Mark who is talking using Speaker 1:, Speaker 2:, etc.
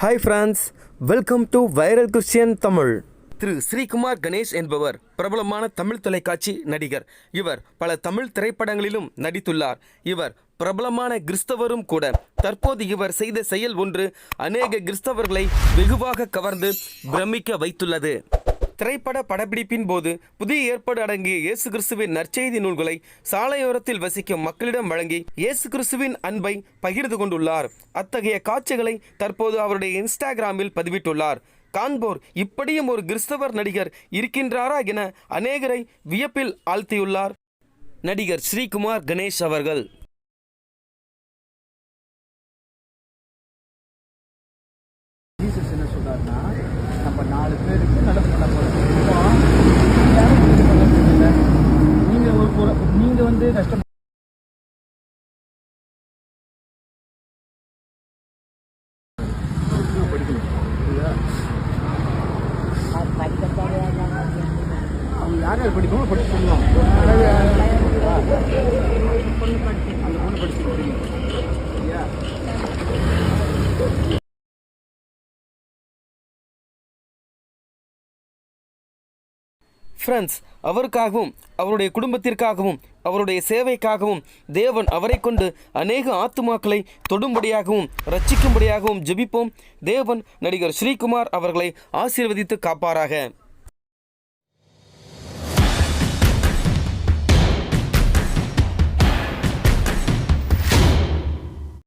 Speaker 1: Hi friends, welcome to viral Christian Tamil. Thiru Sreekumar Ganesh என்பவர் பிரபலமான தமிழ் தொலைக்காட்சி நடிகர். இவர் பல தமிழ் திரைப்படங்களிலும் நடித்துள்ளார். இவர் பிரபலமான கிறிஸ்தவரும் கூட. தற்போது இவர் செய்த செயல் ஒன்று அநேக கிறிஸ்தவர்களை வெகுவாக கவர்ந்து பிரமிக்க வைத்துள்ளது. திரைப்பட படப்பிடிப்பின் போது புதிய ஏற்பாடு அடங்கிய இயேசு கிறிஸ்துவின் நற்செய்தி நூல்களை சாலையோரத்தில் வசிக்கும் மக்களிடம் வழங்கி இயேசு கிறிஸ்துவின் அன்பை பகிர்ந்து கொண்டுள்ளார். அத்தகைய காட்சிகளை தற்போது அவருடைய இன்ஸ்டாகிராமில் பதிவிட்டுள்ளார். காண்போர் இப்படியும் ஒரு கிறிஸ்தவர் நடிகர் இருக்கின்றாரா என அநேகரை வியப்பில் ஆழ்த்தியுள்ளார் நடிகர் ஸ்ரீகுமார் கணேஷ் அவர்கள்.
Speaker 2: நம்ம 4 பேருக்கு நடப்பு நீங்க வந்து கஷ்டம் அவங்க யார் யார் படிக்கணும் படிச்சு சொல்லுவாங்க. அந்த பொண்ணு படிச்சு இல்லையா?
Speaker 1: ஃப்ரெண்ட்ஸ், அவருக்காகவும் அவருடைய குடும்பத்திற்காகவும் அவருடைய சேவைக்காகவும் தேவன் அவரை கொண்டு அநேக ஆத்துமாக்களை தொடும்படியாகவும் ரட்சிக்கும்படியாகவும் ஜெபிப்போம். தேவன் நடிகர் ஸ்ரீகுமார் அவர்களை ஆசீர்வதித்து காப்பாராக.